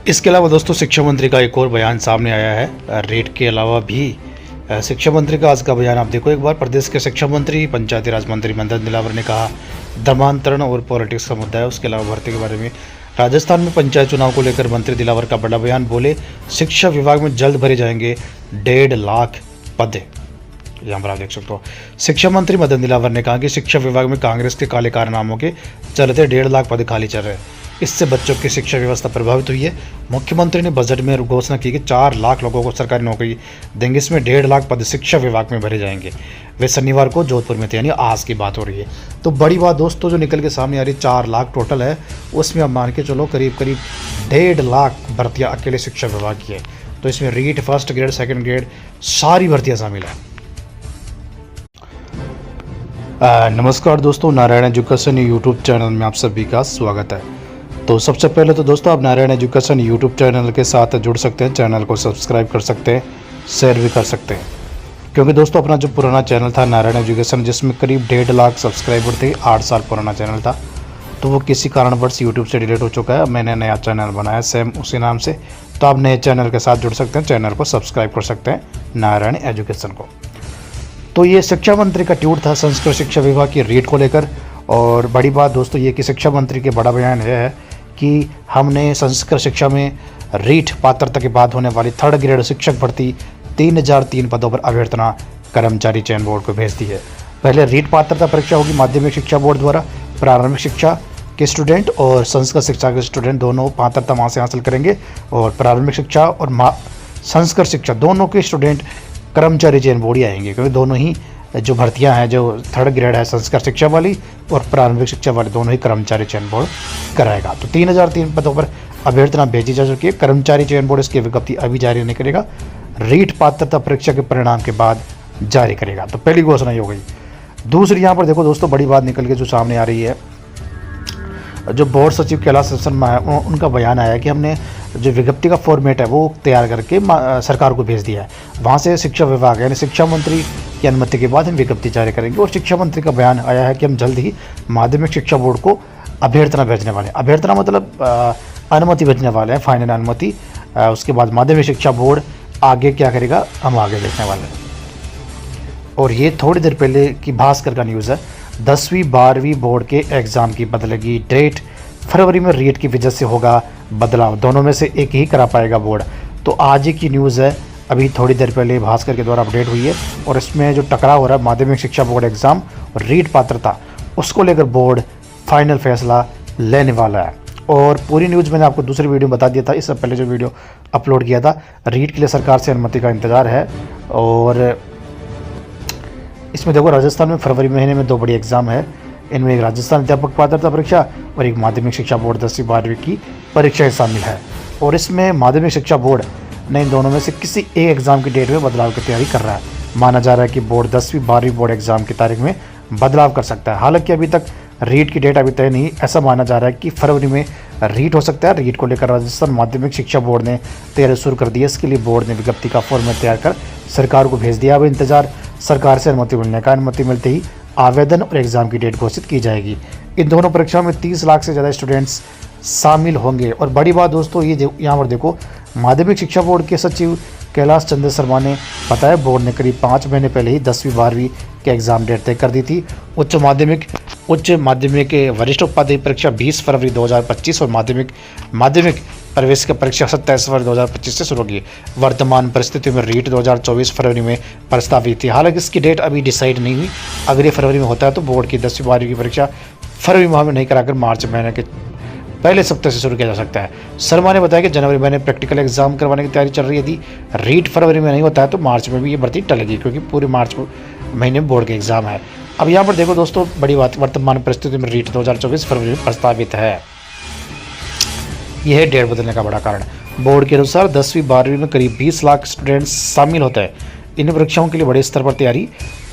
इसके अलावा दोस्तों शिक्षा मंत्री का एक और बयान सामने आया है। रेट के अलावा भी शिक्षा मंत्री का आज का बयान आप देखो एक बार। प्रदेश के शिक्षा मंत्री पंचायती राज मंत्री मदन दिलावर ने कहा धर्मांतरण और पॉलिटिक्स का मुद्दा है। उसके अलावा भर्ती के बारे में राजस्थान में पंचायत चुनाव को लेकर मंत्री दिलावर का बड़ा बयान। बोले शिक्षा विभाग में जल्द भरे जाएंगे 1.5 लाख पद। यहाँ पर आप देख सकते हो शिक्षा मंत्री मदन दिलावर ने कहा कि शिक्षा विभाग में कांग्रेस के काले कारनामों के चलते 1.5 लाख पद खाली चल रहे हैं। इससे बच्चों की शिक्षा व्यवस्था प्रभावित हुई है। मुख्यमंत्री ने बजट में घोषणा की कि 4 लाख लोगों को सरकारी नौकरी देंगे। इसमें 1.5 लाख पद शिक्षा विभाग में भरे जाएंगे। वे शनिवार को जोधपुर में थे, यानी आज की बात हो रही है। तो बड़ी बात दोस्तों जो निकल के सामने आ रही 4 लाख टोटल है, उसमें अब मान के चलो करीब 1.5 लाख भर्तियाँ अकेले शिक्षा विभाग की है। तो इसमें REET, first grade, second grade सारी भर्तियाँ शामिल है। नमस्कार दोस्तों, नारायण एजुकेशन यूट्यूब चैनल में आप सभी का स्वागत है। तो सबसे पहले तो दोस्तों आप नारायण एजुकेशन यूट्यूब चैनल के साथ जुड़ सकते हैं, चैनल को सब्सक्राइब कर सकते हैं, शेयर भी कर सकते हैं। क्योंकि दोस्तों अपना जो पुराना चैनल था नारायण एजुकेशन, जिसमें करीब 1.5 लाख सब्सक्राइबर थे, 8 साल पुराना चैनल था, तो वो किसी कारणवश यूट्यूब से डिलीट हो चुका है। मैंने नया चैनल बनाया सेम उसी नाम से। तो आप नए चैनल के साथ जुड़ सकते हैं, चैनल को सब्सक्राइब कर सकते हैं नारायण एजुकेशन को। तो ये शिक्षा मंत्री का ट्वीट था संस्कृत शिक्षा विभाग की रीट को लेकर। और बड़ी बात दोस्तों ये कि शिक्षा मंत्री के बड़ा बयान है कि हमने संस्कृत शिक्षा में रीट पात्रता के बाद होने वाली 3rd ग्रेड शिक्षक भर्ती 3003 पदों पर अभ्यर्थना कर्मचारी चयन बोर्ड को भेज दी है। पहले रीट पात्रता परीक्षा होगी माध्यमिक शिक्षा बोर्ड द्वारा। प्रारंभिक शिक्षा के स्टूडेंट और संस्कृत शिक्षा के स्टूडेंट दोनों पात्रता वहाँ से हासिल करेंगे। और प्रारंभिक शिक्षा और संस्कृत शिक्षा दोनों के स्टूडेंट कर्मचारी चयन बोर्ड ही आएंगे, क्योंकि दोनों ही जो भर्तियां हैं, जो 3rd ग्रेड है संस्कृत शिक्षा वाली और प्रारंभिक शिक्षा वाली, दोनों ही कर्मचारी चयन बोर्ड कराएगा। तो 3003 पदों पर अभ्यर्थना भेजी जा चुकी है। कर्मचारी चयन बोर्ड इसकी विज्ञप्ति अभी जारी नहीं करेगा, रीट पात्रता परीक्षा के परिणाम के बाद जारी करेगा। तो पहली घोषणा ही हो गई। दूसरी यहाँ पर देखो दोस्तों बड़ी बात निकल के जो सामने आ रही है, जो बोर्ड सचिव कैलाश शर्मा है उनका बयान आया कि हमने जो विज्ञप्ति का फॉर्मेट है वो तैयार करके सरकार को भेज दिया है। वहाँ से शिक्षा विभाग यानी शिक्षा मंत्री की अनुमति के बाद हम विज्ञप्ति जारी करेंगे। और शिक्षा मंत्री का बयान आया है कि हम जल्द ही माध्यमिक शिक्षा बोर्ड को अभ्यर्थना भेजने वाले हैं। अभ्यर्थना मतलब अनुमति भेजने वाले हैं, फाइनल अनुमति। उसके बाद माध्यमिक शिक्षा बोर्ड आगे क्या करेगा हम आगे देखने वाले हैं। और ये थोड़ी देर पहले की भास्कर का न्यूज़ है। 10वीं 12वीं बोर्ड के एग्ज़ाम की बदलेगी डेट। फरवरी में रीट की वजह से होगा बदलाव, दोनों में से एक ही करा पाएगा बोर्ड। तो आज ही की न्यूज़ है, अभी थोड़ी देर पहले भास्कर के द्वारा अपडेट हुई है। और इसमें जो टकराव हो रहा है माध्यमिक शिक्षा बोर्ड एग्ज़ाम और रीट पात्रता, उसको लेकर बोर्ड फाइनल फैसला लेने वाला है। और पूरी न्यूज़ मैंने आपको दूसरी वीडियो में बता दिया था, इससे पहले जो वीडियो अपलोड किया था। रीट के लिए सरकार से अनुमति का इंतज़ार है। और इसमें देखो राजस्थान में फरवरी महीने में 2 बड़ी एग्ज़ाम है। इनमें एक राजस्थान अध्यापक पात्रता परीक्षा और एक माध्यमिक शिक्षा बोर्ड 10वीं 12वीं की परीक्षाएं शामिल है। और इसमें माध्यमिक शिक्षा बोर्ड ने इन दोनों में से किसी एक एग्ज़ाम की डेट में बदलाव की तैयारी कर रहा है। माना जा रहा है कि बोर्ड 10वीं 12वीं बोर्ड एग्ज़ाम की तारीख में बदलाव कर सकता है। हालांकि अभी तक रीट की डेट अभी तय नहीं। ऐसा माना जा रहा है कि फरवरी में रीट हो सकता है। रीट को लेकर राजस्थान माध्यमिक शिक्षा बोर्ड ने तैयारी शुरू कर दी है। इसके लिए बोर्ड ने विज्ञप्ति का फॉर्मेट तैयार कर सरकार को भेज दिया। अब इंतजार सरकार से अनुमति मिलने का। अनुमति मिलते ही आवेदन और एग्ज़ाम की डेट घोषित की जाएगी। इन दोनों परीक्षाओं में 30 लाख से ज़्यादा स्टूडेंट्स शामिल होंगे। और बड़ी बात दोस्तों ये यहाँ पर देखो माध्यमिक शिक्षा बोर्ड के सचिव कैलाश चंद्र शर्मा ने बताया बोर्ड ने करीब 5 महीने पहले ही 10वीं 12वीं के एग्ज़ाम डेट तय कर दी थी। उच्च माध्यमिक के वरिष्ठ उपाध्याय परीक्षा 20 फरवरी 2025 और माध्यमिक प्रवेश की परीक्षा 27 फरवरी 2025 से शुरू होगी। वर्तमान परिस्थिति में रीट 2024 फरवरी में प्रस्तावित थी। हालांकि इसकी डेट अभी डिसाइड नहीं हुई। अगर ये फरवरी में होता है तो बोर्ड की 10वीं 12वीं की परीक्षा फरवरी माह में नहीं कराकर मार्च महीने के पहले सप्ताह से शुरू किया जा सकता है। शर्मा ने बताया कि जनवरी महीने प्रैक्टिकल एग्जाम करवाने की तैयारी चल रही है। यदि रीट फरवरी में नहीं होता है तो मार्च में भी ये भर्ती टलेगी, क्योंकि पूरे मार्च महीने में बोर्ड के एग्जाम है। अब यहाँ पर देखो दोस्तों बड़ी बात, वर्तमान परिस्थिति में रीट 2024 फरवरी में प्रस्तावित है। यह है डेट बदलने का बड़ा कारण। बोर्ड के अनुसार 10वीं 12वीं में करीब 20 लाख स्टूडेंट्स शामिल होते हैं। इन परीक्षाओं के लिए बड़े स्तर पर तैयारी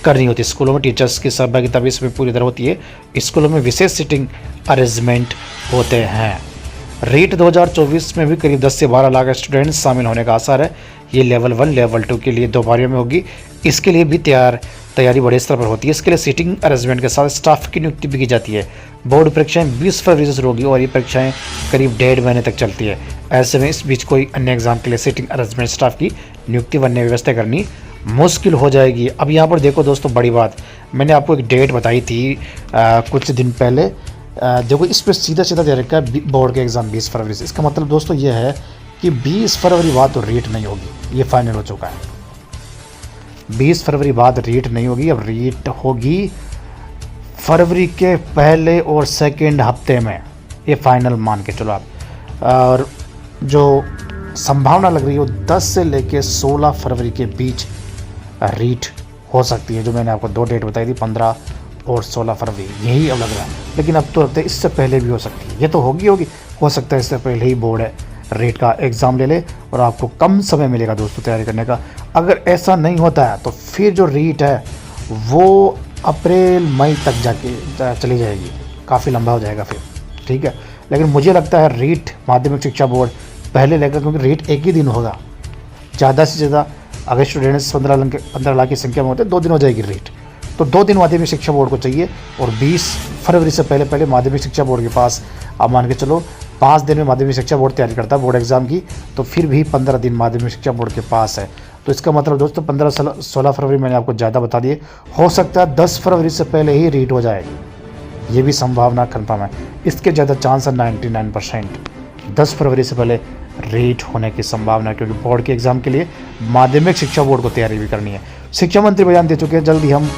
करनी होती है। स्कूलों में टीचर्स की सहभागिता भी इसमें पूरी तरह होती है। स्कूलों में विशेष सीटिंग अरेंजमेंट होते हैं। रीट 2024 में भी करीब 10 से 12 लाख स्टूडेंट्स शामिल होने का आसार है। ये लेवल 1 लेवल 2 के लिए 2 पारियों में होगी। इसके लिए भी तैयारी बड़े स्तर पर होती है। इसके लिए सीटिंग अरेंजमेंट के साथ स्टाफ की नियुक्ति भी की जाती है। बोर्ड परीक्षाएं 20 फरवरी से शुरू होगी और ये परीक्षाएं करीब 1.5 महीने तक चलती है। ऐसे में इस बीच कोई अन्य एग्जाम के लिए सीटिंग अरेंजमेंट स्टाफ की नियुक्ति बनने व्यवस्था करनी मुश्किल हो जाएगी। अब यहाँ पर देखो दोस्तों, बड़ी बात, मैंने आपको एक डेट बताई थी कुछ दिन पहले। देखो इस पर सीधा सीधा दे रखा है बोर्ड के एग्ज़ाम 20 फरवरी से। इसका मतलब दोस्तों ये है कि 20 फरवरी बाद तो रीट नहीं होगी, ये फाइनल हो चुका है। 20 फरवरी बाद रीट नहीं होगी, अब रीट होगी फरवरी के पहले और सेकेंड हफ्ते में, ये फाइनल मान के चलो आप। और जो संभावना लग रही है वो 10 से लेके 16 फरवरी के बीच रीट हो सकती है। जो मैंने आपको 2 डेट बताई थी, 15 और 16 फरवरी, यही अब लग रहा है। लेकिन अब तो लगता है इससे पहले भी हो सकती है। ये तो होगी हो सकता है इससे पहले ही बोर्ड रीट का एग्ज़ाम ले ले और आपको कम समय मिलेगा दोस्तों तैयारी करने का। अगर ऐसा नहीं होता है तो फिर जो रीट है वो अप्रैल मई तक जाके चली जाएगी, काफ़ी लंबा हो जाएगा फिर, ठीक है। लेकिन मुझे लगता है रीट माध्यमिक शिक्षा बोर्ड पहले लेगा, क्योंकि रीट एक ही दिन होगा। ज़्यादा से ज़्यादा अगर स्टूडेंट्स 15 लाख की संख्या में होते हैं 2 दिन हो जाएगी रीट। तो 2 दिन माध्यमिक शिक्षा बोर्ड को चाहिए और 20 फरवरी से पहले माध्यमिक शिक्षा बोर्ड के पास, आप मान के चलो 5 दिन में माध्यमिक शिक्षा बोर्ड तैयारी करता है बोर्ड एग्ज़ाम की, तो फिर भी 15 दिन माध्यमिक शिक्षा बोर्ड के पास है। तो इसका मतलब दोस्तों 15-16 फरवरी मैंने आपको ज़्यादा बता दिए। हो सकता है 10 फरवरी से पहले ही रीट हो जाए, ये भी संभावना कन्फर्म है। इसके ज़्यादा चांस है 99%। 10 फरवरी से पहले रीट होने की संभावना है, क्योंकि बोर्ड के एग्ज़ाम के लिए माध्यमिक शिक्षा बोर्ड को तैयारी भी करनी है। शिक्षा मंत्री बयान दे चुके हैं, जल्दी हम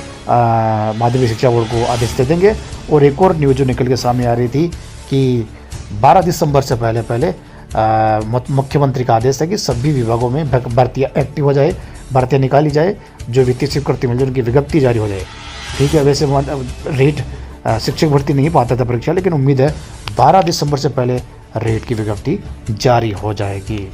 माध्यमिक शिक्षा बोर्ड को आदेश दे देंगे। और एक और न्यूज़ जो निकल के सामने आ रही थी कि 12 दिसंबर से पहले मुख्यमंत्री का आदेश है कि सभी विभागों में भर्तियाँ एक्टिव हो जाए, भर्तियाँ निकाली जाए, जो वित्तीय स्वीकृति मिल जाए उनकी विज्ञप्ति जारी हो जाए, ठीक है। वैसे रीट शिक्षक भर्ती नहीं पाता था परीक्षा, लेकिन उम्मीद है 12 दिसंबर से पहले रेट की विज्ञप्ति जारी हो जाएगी।